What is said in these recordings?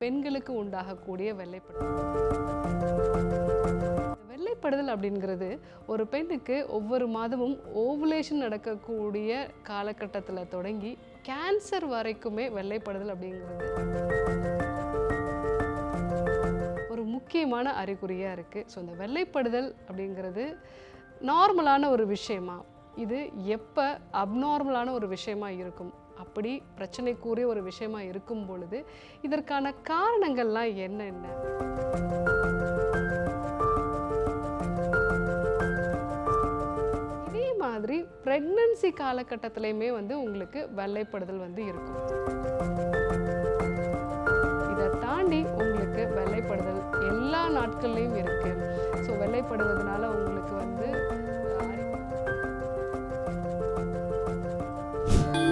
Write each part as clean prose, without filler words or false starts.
பெண்களுக்கு உண்டாகக்கூடிய வெள்ளைப்படுதல். வெள்ளைப்படுதல் அப்படிங்கிறது ஒரு பெண்ணுக்கு ஒவ்வொரு மாதமும் ஓவுலேஷன் நடக்கக்கூடிய காலகட்டத்தில் தொடங்கி கேன்சர் வரைக்குமே வெள்ளைப்படுதல் அப்படிங்கிறது ஒரு முக்கியமான அறிகுறியாக இருக்குது. ஸோ இந்த வெள்ளைப்படுதல் அப்படிங்கிறது நார்மலான ஒரு விஷயமா, இது எப்போ அப்நார்மலான ஒரு விஷயமா இருக்கும், அப்படி பிரச்சனைக்குரிய ஒரு விஷயமா இருக்கும் பொழுது இதற்கான காரணங்கள்லாம் என்னென்ன? இதே மாதிரி பிரெக்னன்சி காலகட்டத்திலையுமே உங்களுக்கு வெள்ளைப்படுதல் இருக்கும். இதை தாண்டி உங்களுக்கு வெள்ளைப்படுதல் எல்லா நாட்கள்லையும் இருக்கு. ஸோ வெள்ளைப்படுவதனால உங்களுக்கு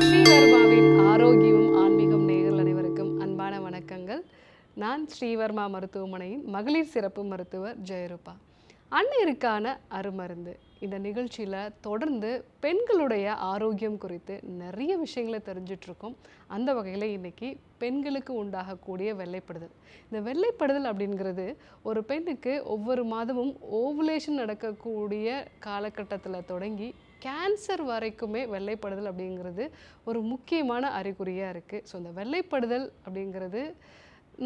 ஸ்ரீவர்மாவின் ஆரோக்கியமும் ஆன்மீகம் நேயர்கள் அனைவருக்கும் அன்பான வணக்கங்கள். நான் ஸ்ரீவர்மா மருத்துவமனையின் மகளிர் சிறப்பு மருத்துவர் ஜெயரூபா. அன்னையருக்கான அருமருந்து இந்த நிகழ்ச்சியில் தொடர்ந்து பெண்களுடைய ஆரோக்கியம் குறித்து நிறைய விஷயங்களை தெரிஞ்சிட்ருக்கோம். அந்த வகையில் இன்றைக்கி பெண்களுக்கு உண்டாகக்கூடிய வெள்ளைப்படுதல். இந்த வெள்ளைப்படுதல் அப்படிங்கிறது ஒரு பெண்ணுக்கு ஒவ்வொரு மாதமும் ஓவுலேஷன் நடக்கக்கூடிய காலகட்டத்தில் தொடங்கி கேன்சர் வரைக்குமே வெள்ளைப்படுதல் அப்படிங்கிறது ஒரு முக்கியமான அறிகுறியாக இருக்குது. ஸோ இந்த வெள்ளைப்படுதல் அப்படிங்கிறது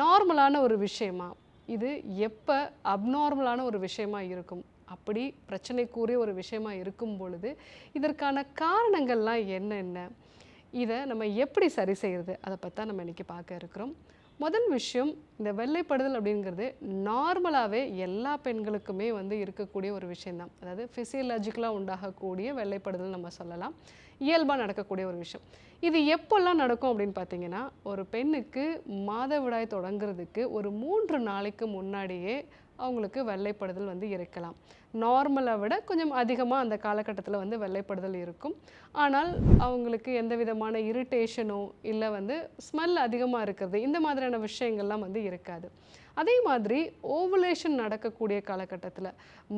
நார்மலான ஒரு விஷயமா, இது எப்போ அப்நார்மலான ஒரு விஷயமா இருக்கும், அப்படி பிரச்சனைக்குரிய ஒரு விஷயமா இருக்கும் பொழுது இதற்கான காரணங்கள்லாம் என்னென்ன, இதை நம்ம எப்படி சரி செய்கிறது, அதை பற்றி தான் நம்ம இன்றைக்கி பார்க்க இருக்கிறோம். முதல் விஷயம், இந்த வெள்ளைப்படுதல் அப்படிங்கிறது நார்மலாகவே எல்லா பெண்களுக்குமே இருக்கக்கூடிய ஒரு விஷயந்தான். அதாவது ஃபிசியலாஜிக்கலாக உண்டாகக்கூடிய வெள்ளைப்படுதல் நம்ம சொல்லலாம், இயல்பாக நடக்கக்கூடிய ஒரு விஷயம். இது எப்போல்லாம் நடக்கும் அப்படின்னு பார்த்தீங்கன்னா, ஒரு பெண்ணுக்கு மாதவிடாய் தொடங்குறதுக்கு ஒரு 3 நாளைக்கு முன்னாடியே அவங்களுக்கு வெள்ளைப்படுதல் இருக்கலாம். நார்மலை விட கொஞ்சம் அதிகமாக அந்த காலகட்டத்தில் வெள்ளைப்படுதல் இருக்கும். ஆனால் அவங்களுக்கு எந்த விதமான இரிட்டேஷனோ இல்லை ஸ்மெல் அதிகமாக இருக்கிறது, இந்த மாதிரியான விஷயங்கள்லாம் இருக்காது. அதே மாதிரி ஓவுலேஷன் நடக்கக்கூடிய காலகட்டத்தில்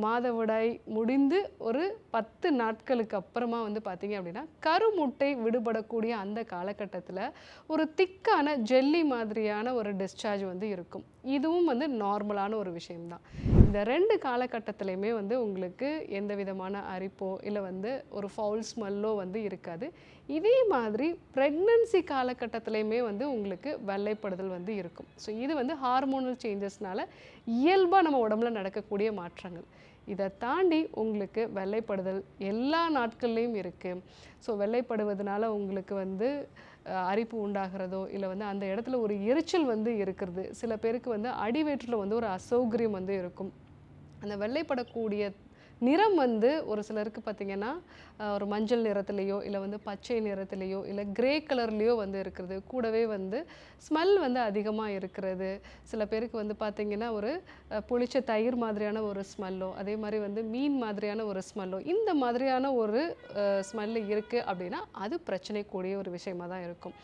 மாதவிடாய் முடிந்து ஒரு 10 நாட்களுக்கு அப்புறமா பார்த்தீங்க அப்படின்னா கருமுட்டை விடுபடக்கூடிய அந்த காலகட்டத்தில் ஒரு திக்கான ஜெல்லி மாதிரியான ஒரு டிஸ்சார்ஜ் இருக்கும். இதுவும் நார்மலான ஒரு விஷயம்தான். இந்த 2 காலகட்டத்திலையுமே உங்களுக்கு எந்த விதமான அரிப்போ இல்லை ஒரு ஃபவுல் ஸ்மெல்லோ இருக்காது. இதே மாதிரி ப்ரெக்னன்சி காலகட்டத்திலையுமே உங்களுக்கு வெள்ளைப்படுதல் இருக்கும். ஸோ இது ஹார்மோனல் சேஞ்சஸ்னால இயல்பாக நம்ம உடம்புல நடக்கக்கூடிய மாற்றங்கள். இதை தாண்டி உங்களுக்கு வெள்ளைப்படுதல் எல்லா நாட்கள்லேயும் இருக்குது. ஸோ வெள்ளைப்படுவதனால உங்களுக்கு அரிப்பு உண்டாகிறதோ இல்லை அந்த இடத்துல ஒரு எரிச்சல் இருக்கிறது. சில பேருக்கு அடிவயிற்றில் ஒரு அசௌகரியம் இருக்கும். அந்த வெள்ளைப்படக்கூடிய நிறம் ஒரு சிலருக்கு பார்த்திங்கன்னா ஒரு மஞ்சள் நிறத்துலேயோ இல்லை பச்சை நிறத்துலேயோ இல்லை கிரே கலர்லேயோ இருக்கிறது. கூடவே ஸ்மெல் அதிகமாக இருக்கிறது. சில பேருக்கு பார்த்திங்கன்னா ஒரு புளிச்ச தயிர் மாதிரியான ஒரு ஸ்மெல்லோ, அதே மாதிரி மீன் மாதிரியான ஒரு ஸ்மெல்லோ, இந்த மாதிரியான ஒரு ஸ்மெல்லு இருக்குது அப்படின்னா அது பிரச்சனைக்கூடிய ஒரு விஷயமாக தான் இருக்கும்.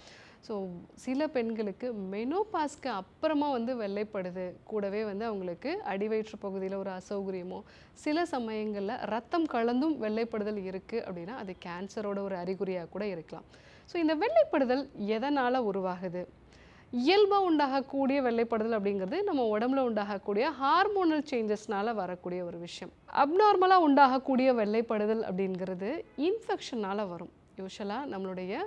ஸோ சில பெண்களுக்கு மெனோபாஸ்க்கு அப்புறமா வெள்ளைப்படுது. கூடவே அவங்களுக்கு அடிவயிற்று பகுதியில் ஒரு அசௌகரியமோ, சில சமயங்களில் ரத்தம் கலந்தும் வெள்ளைப்படுதல் இருக்குது அப்படின்னா அது கேன்சரோட ஒரு அறிகுறியாக கூட இருக்கலாம். ஸோ இந்த வெள்ளைப்படுதல் எதனால் உருவாகுது? இயல்பாக உண்டாகக்கூடிய வெள்ளைப்படுதல் அப்படிங்கிறது நம்ம உடம்புல உண்டாகக்கூடிய ஹார்மோனல் சேஞ்சஸ்னால் வரக்கூடிய ஒரு விஷயம். அப்நார்மலாக உண்டாகக்கூடிய வெள்ளைப்படுதல் அப்படிங்கிறது இன்ஃபெக்ஷனால் வரும். யூஷுவலாக நம்மளுடைய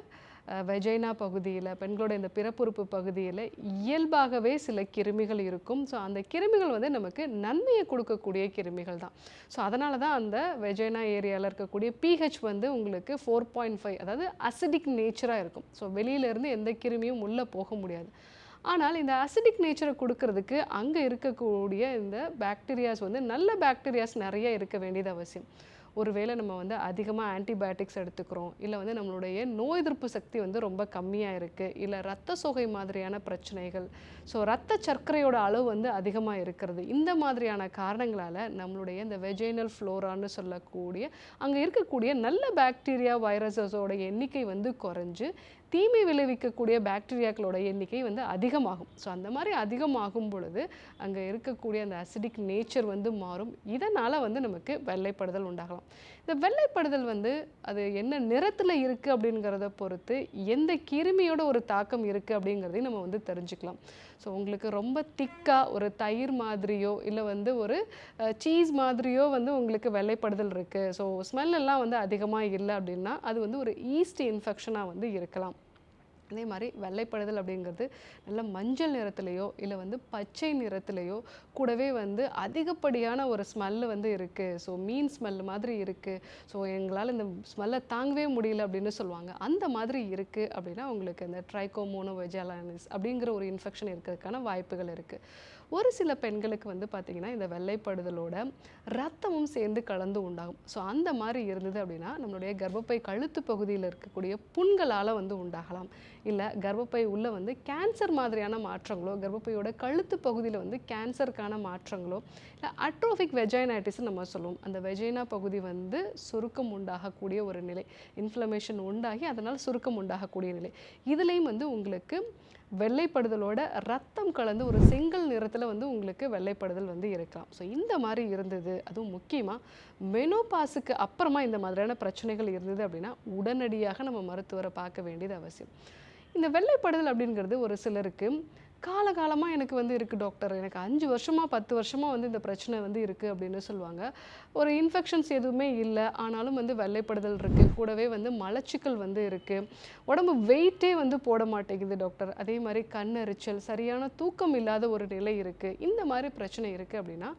வெஜைனா பகுதியில், பெண்களோட இந்த பிறப்புறுப்பு பகுதியில் இயல்பாகவே சில கிருமிகள் இருக்கும். ஸோ அந்த கிருமிகள் நமக்கு நன்மையை கொடுக்கக்கூடிய கிருமிகள் தான். ஸோ அதனால தான் அந்த வெஜைனா ஏரியாவில் இருக்கக்கூடிய pH உங்களுக்கு 4.5, அதாவது அசிடிக் நேச்சராக இருக்கும். ஸோ வெளியிலேருந்து எந்த கிருமியும் உள்ளே போக முடியாது. ஆனால் இந்த அசிடிக் நேச்சரை கொடுக்கறதுக்கு அங்கே இருக்கக்கூடிய இந்த பாக்டீரியாஸ் நல்ல பாக்டீரியாஸ் நிறைய இருக்க வேண்டியது அவசியம். ஒருவேளை நம்ம அதிகமாக ஆன்டிபயோட்டிக்ஸ் எடுத்துக்கிறோம், இல்லை நம்மளுடைய நோய் எதிர்ப்பு சக்தி ரொம்ப கம்மியாக இருக்குது, இல்லை இரத்த சோகை மாதிரியான பிரச்சனைகள், ஸோ இரத்த சர்க்கரையோட அளவு அதிகமாக இருக்கிறது, இந்த மாதிரியான காரணங்களால் நம்மளுடைய இந்த வெஜைனல் ஃப்ளோரான்னு சொல்லக்கூடிய அங்கே இருக்கக்கூடிய நல்ல பாக்டீரியா வைரஸஸோட எண்ணிக்கை குறைஞ்சு தீமை விளைவிக்கக்கூடிய பாக்டீரியாக்களோட எண்ணிக்கை அதிகமாகும். ஸோ அந்த மாதிரி அதிகமாகும் பொழுது அங்கே இருக்கக்கூடிய அந்த அசிடிக் நேச்சர் மாறும். இதனால் நமக்கு வெள்ளைப்படுதல் உண்டாகலாம். இந்த வெள்ளைப்படுதல் அது என்ன நிறத்தில் இருக்குது அப்படிங்கிறத பொறுத்து எந்த கிருமியோட ஒரு தாக்கம் இருக்குது அப்படிங்கிறதையும் நம்ம தெரிஞ்சுக்கலாம். ஸோ உங்களுக்கு ரொம்ப திக்காக ஒரு தயிர் மாதிரியோ இல்லை வந்து ஒரு சீஸ் மாதிரியோ வந்து உங்களுக்கு வெள்ளைப்படுதல் இருக்குது, ஸோ ஸ்மெல்லாம் வந்து அதிகமாக இல்லை அப்படின்னா அது வந்து ஒரு ஈஸ்ட் இன்ஃபெக்ஷனாக வந்து இருக்கலாம். அதே மாதிரி வெள்ளைப்படுதல் அப்படிங்கிறது நல்ல மஞ்சள் நிறத்துலையோ இல்லை வந்து பச்சை நிறத்துலையோ கூடவே வந்து அதிகப்படியான ஒரு ஸ்மெல்லு வந்து இருக்குது, ஸோ மீன் ஸ்மெல் மாதிரி இருக்குது, ஸோ எங்களால் இந்த ஸ்மெல்லை தாங்கவே முடியல அப்படின்னு சொல்லுவாங்க. அந்த மாதிரி இருக்குது அப்படின்னா உங்களுக்கு இந்த ட்ரைகோமோனோவெஜாலிஸ் அப்படிங்கிற ஒரு இன்ஃபெக்ஷன் இருக்கிறதுக்கான வாய்ப்புகள் இருக்குது. ஒரு சில பெண்களுக்கு வந்து பார்த்திங்கன்னா இந்த வெள்ளைப்படுதலோட ரத்தமும் சேர்ந்து கலந்து உண்டாகும். ஸோ அந்த மாதிரி இருந்தது அப்படின்னா நம்மளுடைய கர்ப்பப்பை கழுத்து பகுதியில் இருக்கக்கூடிய புண்களால் வந்து உண்டாகலாம். இல்லை கர்ப்பப்பை உள்ள வந்து கேன்சர் மாதிரியான மாற்றங்களோ, கர்ப்பப்பையோட கழுத்து பகுதியில் வந்து கேன்சருக்கான மாற்றங்களோ, இல்லை அட்ரோஃபிக் வெஜைனைட்டிஸ் நம்ம சொல்லுவோம். அந்த வெஜைனா பகுதி வந்து சுருக்கம் உண்டாகக்கூடிய ஒரு நிலை, இன்ஃப்ளமேஷன் உண்டாகி அதனால் சுருக்கம் உண்டாகக்கூடிய நிலை. இதுலேயும் வந்து உங்களுக்கு வெள்ளைப்படுதலோட ரத்தம் கலந்து ஒரு செங்கல் நிறத்தில் வந்து உங்களுக்கு வெள்ளைப்படுதல் வந்து இருக்கலாம். ஸோ இந்த மாதிரி இருந்தது, அதுவும் முக்கியமாக மெனோபாஸுக்கு அப்புறமா இந்த மாதிரியான பிரச்சனைகள் இருந்தது அப்படின்னா உடனடியாக நம்ம மருத்துவரை பார்க்க வேண்டியது அவசியம். இந்த வெள்ளைப்படுதல் அப்படிங்கிறது ஒரு சிலருக்கு காலகாலமாக எனக்கு வந்து இருக்குது டாக்டர், எனக்கு 5 வருஷமாக 10 வருஷமாக வந்து இந்த பிரச்சனை வந்து இருக்குது அப்படின்னு சொல்லுவாங்க. ஒரு இன்ஃபெக்ஷன்ஸ் எதுவுமே இல்லை, ஆனாலும் வந்து வெள்ளைப்படுதல் இருக்குது, கூடவே வந்து மலச்சிக்கல் வந்து இருக்குது, உடம்பு வெயிட்டே வந்து போட மாட்டேங்குது டாக்டர், அதே மாதிரி கண்ணெரிச்சல், சரியான தூக்கம் இல்லாத ஒரு நிலை இருக்குது, இந்த மாதிரி பிரச்சனை இருக்குது அப்படின்னா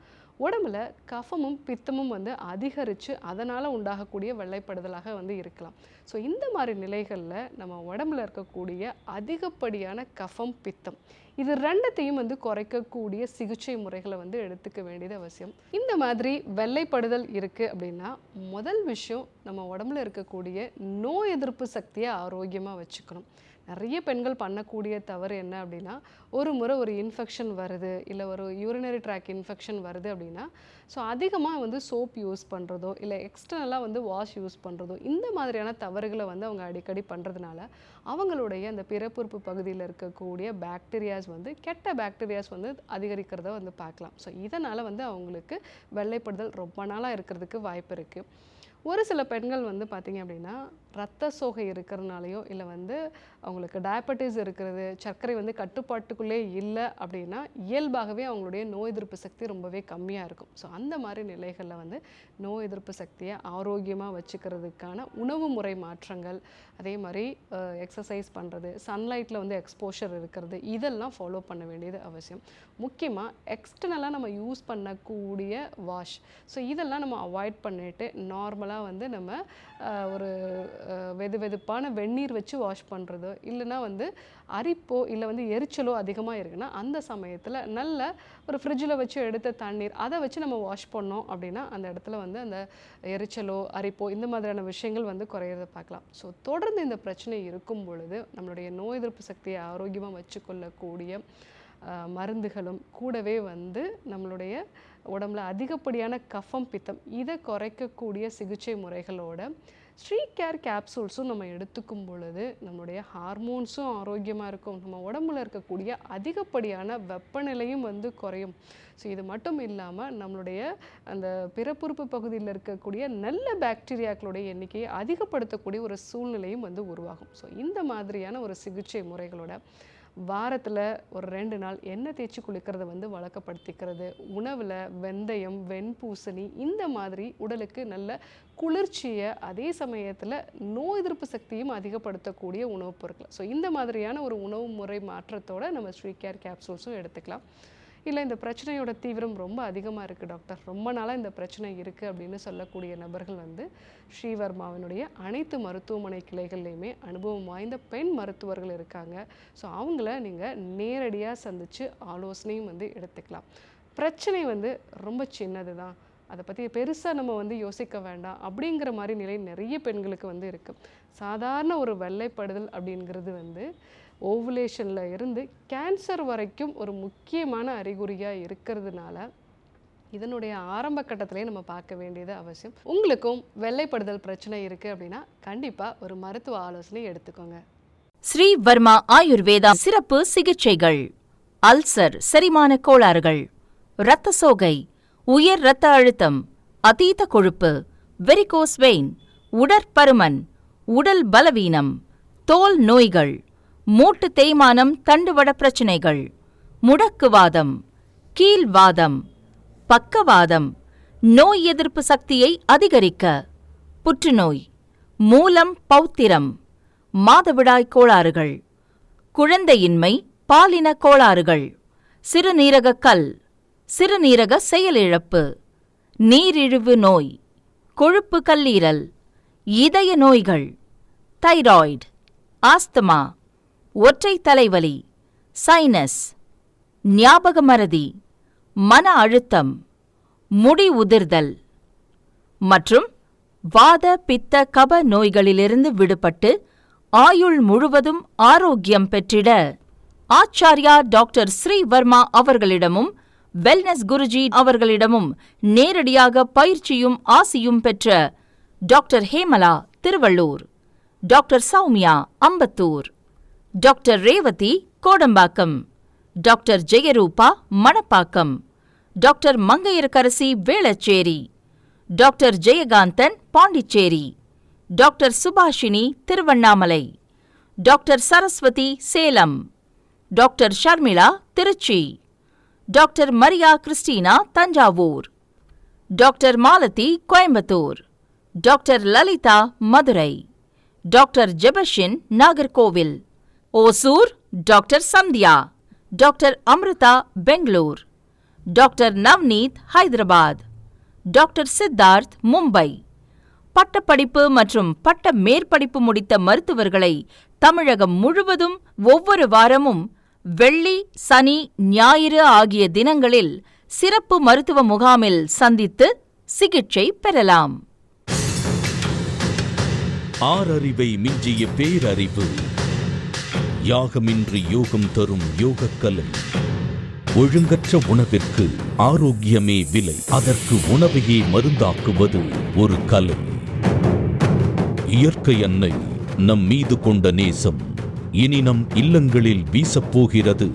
உடம்புல கஃபமும் பித்தமும் வந்து அதிகரித்து அதனால் உண்டாகக்கூடிய வெள்ளைப்படுதலாக வந்து இருக்கலாம். ஸோ இந்த மாதிரி நிலைகளில் நம்ம உடம்புல இருக்கக்கூடிய அதிகப்படியான கஃபம் பித்தம் இது ரெண்டத்தையும் வந்து குறைக்கக்கூடிய சிகிச்சை முறைகளை வந்து எடுத்துக்க வேண்டியது அவசியம். இந்த மாதிரி வெள்ளைப்படுதல் இருக்குது அப்படின்னா முதல் விஷயம் நம்ம உடம்புல இருக்கக்கூடிய நோய் எதிர்ப்பு சக்தியை ஆரோக்கியமாக வச்சுக்கணும். நிறைய பெண்கள் பண்ணக்கூடிய தவறு என்ன அப்படின்னா, ஒரு முறை ஒரு இன்ஃபெக்ஷன் வருது, இல்லை ஒரு யூரினரி ட்ராக் இன்ஃபெக்ஷன் வருது அப்படின்னா ஸோ அதிகமாக வந்து சோப் யூஸ் பண்ணுறதோ இல்லை எக்ஸ்டர்னலாக வந்து வாஷ் யூஸ் பண்ணுறதோ இந்த மாதிரியான தவறுகளை வந்து அவங்க அடிக்கடி பண்ணுறதுனால அவங்களுடைய அந்த பிறப்புறுப்பு பகுதியில் இருக்கக்கூடிய பாக்டீரியாஸ் வந்து கெட்ட பாக்டீரியாஸ் வந்து அதிகரிக்கிறத வந்து பார்க்கலாம். ஸோ இதனால் வந்து அவங்களுக்கு வெள்ளைப்படுதல் ரொம்ப நாளாக இருக்கிறதுக்கு வாய்ப்பு இருக்குது. ஒரு சில பெண்கள் வந்து பார்த்திங்க அப்படின்னா ரத்த சோகை இருக்கிறதுனாலையோ இல்லை வந்து அவங்களுக்கு டயபெட்டிஸ் இருக்கிறது, சர்க்கரை வந்து கட்டுப்பாட்டுக்குள்ளே இல்லை அப்படின்னா இயல்பாகவே அவங்களுடைய நோய் எதிர்ப்பு சக்தி ரொம்பவே கம்மியாக இருக்கும். ஸோ அந்த மாதிரி நிலைகளில் வந்து நோய் எதிர்ப்பு சக்தியை ஆரோக்கியமாக வச்சுக்கிறதுக்கான உணவு முறை மாற்றங்கள், அதே மாதிரி எக்ஸசைஸ் பண்ணுறது, சன்லைட்டில் வந்து எக்ஸ்போஷர் இருக்கிறது, இதெல்லாம் ஃபாலோ பண்ண வேண்டியது அவசியம். முக்கியமாக எக்ஸ்டர்னலாக நம்ம யூஸ் பண்ணக்கூடிய வாஷ், ஸோ இதெல்லாம் நம்ம அவாய்ட் பண்ணிவிட்டு நார்மலாக வந்து நம்ம ஒரு வெது வெதுப்பான வெந்நீர் வச்சு வாஷ் பண்ணுறதோ இல்லைனா வந்து அரிப்போ இல்லை வந்து எரிச்சலோ அதிகமாக இருக்குன்னா அந்த சமயத்தில் நல்ல ஒரு ஃப்ரிட்ஜில் வச்சு எடுத்த தண்ணீர் அதை வச்சு நம்ம வாஷ் பண்ணோம் அப்படின்னா அந்த இடத்துல வந்து அந்த எரிச்சலோ அரிப்போ இந்த மாதிரியான விஷயங்கள் வந்து குறையிறத பார்க்கலாம். ஸோ தொடர்ந்து இந்த பிரச்சனை இருக்கும் பொழுது நம்மளுடைய நோய் எதிர்ப்பு சக்தியை ஆரோக்கியமாக வச்சுக்கொள்ளக்கூடிய மருந்துகளும் கூடவே வந்து நம்மளுடைய உடம்புல அதிகப்படியான கஃபம் பித்தம் இதை குறைக்கக்கூடிய சிகிச்சை முறைகளோட ஸ்ரீ கேர் கேப்சூல்ஸும் நம்ம எடுத்துக்கும் பொழுது நம்மளுடைய ஹார்மோன்ஸும் ஆரோக்கியமாக இருக்கும், நம்ம உடம்புல இருக்கக்கூடிய அதிகப்படியான வெப்பநிலையும் வந்து குறையும். ஸோ இது மட்டும் இல்லாமல் நம்மளுடைய அந்த பிறப்புறுப்பு பகுதியில் இருக்கக்கூடிய நல்ல பாக்டீரியாக்களுடைய எண்ணிக்கையை அதிகப்படுத்தக்கூடிய ஒரு சூழ்நிலையும் வந்து உருவாகும். ஸோ இந்த மாதிரியான ஒரு சிகிச்சை முறைகளோட வாரத்தில் ஒரு 2 நாள் எண்ணெய் தேய்ச்சி குளிக்கிறத வந்து வழக்கப்படுத்திக்கிறது, உணவில் வெந்தயம், வெண்பூசணி இந்த மாதிரி உடலுக்கு நல்ல குளிர்ச்சியை அதே சமயத்தில் நோய் எதிர்ப்பு சக்தியும் அதிகப்படுத்தக்கூடிய உணவுப் பொருட்கள். ஸோ இந்த மாதிரியான ஒரு உணவு முறை மாற்றத்தோடு நம்ம ஸ்ரீ கேர் கேப்சூல்ஸும் எடுத்துக்கலாம். இல்லை இந்த பிரச்சனையோட தீவிரம் ரொம்ப அதிகமாக இருக்குது டாக்டர், ரொம்ப நாளாக இந்த பிரச்சனை இருக்குது அப்படின்னு சொல்லக்கூடிய நபர்கள் வந்து ஸ்ரீவர்மாவினுடைய அனைத்து மருத்துவமனை கிளைகள்லையுமே அனுபவம் வாய்ந்த பெண் மருத்துவர்கள் இருக்காங்க. ஸோ அவங்கள நீங்கள் நேரடியாக சந்தித்து ஆலோசனையும் வந்து எடுத்துக்கலாம். பிரச்சனை வந்து ரொம்ப சின்னது தான், அதை பற்றி பெருசாக நம்ம வந்து யோசிக்க வேண்டாம் அப்படிங்கிற மாதிரி நிலை நிறைய பெண்களுக்கு வந்து இருக்குது. சாதாரண ஒரு வெள்ளைப்படுதல் அப்படிங்கிறது வந்து ஓவுலேஷனில் இருந்து கேன்சர் வரைக்கும் ஒரு முக்கியமான அறிகுறியாக இருக்கிறதுனால இதனுடைய ஆரம்ப கட்டத்திலே நம்ம பார்க்க வேண்டியது அவசியம். உங்களுக்கும் வெள்ளைப்படுதல் பிரச்சனை இருக்குது அப்படின்னா கண்டிப்பாக ஒரு மருத்துவ ஆலோசனை எடுத்துக்கோங்க. ஸ்ரீ வர்மா ஆயுர்வேதா சிறப்பு சிகிச்சைகள்: அல்சர், செரிமான கோளாறுகள், இரத்த சோகை, உயர் இரத்த அழுத்தம், அதீத கொழுப்பு, வெரிகோஸ் வெயின், உடற்பருமன், உடல் பலவீனம், தோல் நோய்கள், மூட்டு தேய்மானம், தண்டுவட பிரச்சினைகள், முடக்குவாதம், கீல்வாதம், பக்கவாதம், நோய் எதிர்ப்பு சக்தியை அதிகரிக்க, புற்றுநோய், மூலம் பௌத்திரம், மாதவிடாய் கோளாறுகள், குழந்தையின்மை, பாலின கோளாறுகள், சிறுநீரக கல், சிறுநீரக செயலிழப்பு, நீரிழிவு நோய், கொழுப்பு கல்லீரல், இதய நோய்கள், தைராய்டு, ஆஸ்துமா, ஒற்றை தலைவலி, சைனஸ், ஞாபக மறதி, மன அழுத்தம், முடி உதிர்தல் மற்றும் வாத பித்த கப நோய்களிலிருந்து விடுபட்டு ஆயுள் முழுவதும் ஆரோக்கியம் பெற்றிட ஆச்சார்யா டாக்டர் ஸ்ரீவர்மா அவர்களிடமும் வெல்னஸ் குருஜி அவர்களிடமும் நேரடியாக பயிற்சியும் ஆசியும் பெற்ற doctor Hemala Tiruvallur, doctor Sowmya Ambattur, doctor Revathi Kodambakkam, doctor Jayaroopa Manapakkam, doctor Mangaiyarkarasi Velachery, doctor Jayakanthan Pondicherry, doctor Subashini Tiruvannamalai, doctor Saraswathi Salem, doctor Sharmila Trichy, doctor Maria Christina Thanjavur, doctor Malathi Coimbatore, doctor Lalitha Madurai, doctor Jebashin Nagercoil, Hosur doctor Sandhya, doctor Amrutha Bangalore, doctor Navneet Hyderabad, doctor Siddharth Mumbai. பட்டப்படிப்பு மற்றும் பட்ட மேற்படிப்பு முடித்த மருத்துவர்களை தமிழகம் முழுவதும் ஒவ்வொரு வாரமும் வெள்ளி, சனி, ஞாயிறு ஆகிய தினங்களில் சிறப்பு மருத்துவ முகாமில் சந்தித்து சிகிச்சை பெறலாம். ஆறறிவை மிஞ்சிய பேரறிவு. யாகமின்றி யோகம் தரும் யோகக்கலை. ஒழுங்கற்ற உணவிற்கு ஆரோக்கியமே விலை. அதற்கு உணவையே மருந்தாக்குவது ஒரு கலை. இயற்கை அன்னை நம் மீது கொண்ட நேசம் இனி நம் இல்லங்களில் வீசப்போகிறது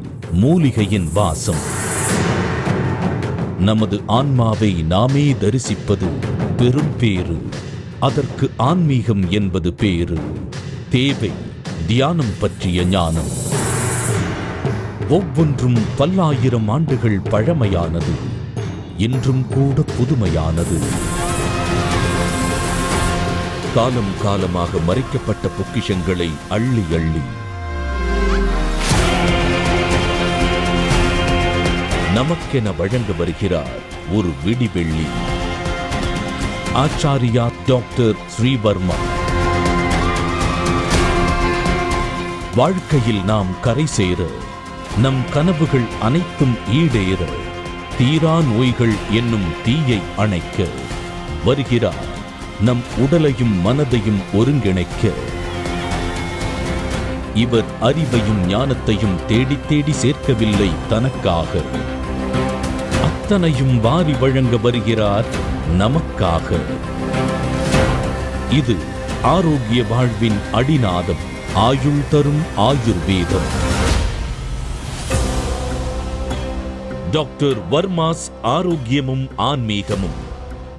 மூலிகையின் வாசம். நமது ஆன்மாவை நாமே தரிசிப்பது பெரும் பேறு. அதற்கு ஆன்மீகம் என்பது பேரு. தேவை தியானம் பற்றிய ஞானம். ஒவ்வொன்றும் பல்லாயிரம் ஆண்டுகள் பழமையானது, இன்றும் கூட புதுமையானது. காலம் காலமாக மறைக்கப்பட்ட பொக்கிஷங்களை அள்ளி அள்ளி நமக்கென வழங்க வருகிறார் ஒரு விடிவெள்ளி. ஆச்சாரியா டாக்டர் ஸ்ரீவர்மா. வாழ்க்கையில் நாம் கரை சேர, நம் கனவுகள் அனைத்தும் ஈடேற, தீரா நோய்கள் என்னும் தீயை அணைக்க வருகிறார் நம் உடலையும் மனதையும் ஒருங்கிணைக்க. இவர் அறிவையும் ஞானத்தையும் தேடி தேடி சேர்க்கவில்லை தனக்காக, அத்தனையும் வாரி வழங்க வருகிறார் நமக்காக. இது ஆரோக்கிய வாழ்வின் அடிநாதம். ஆயுள் தரும் ஆயுர்வேதம். டாக்டர் வர்மாஸ் ஆரோக்கியமும் ஆன்மீகமும்.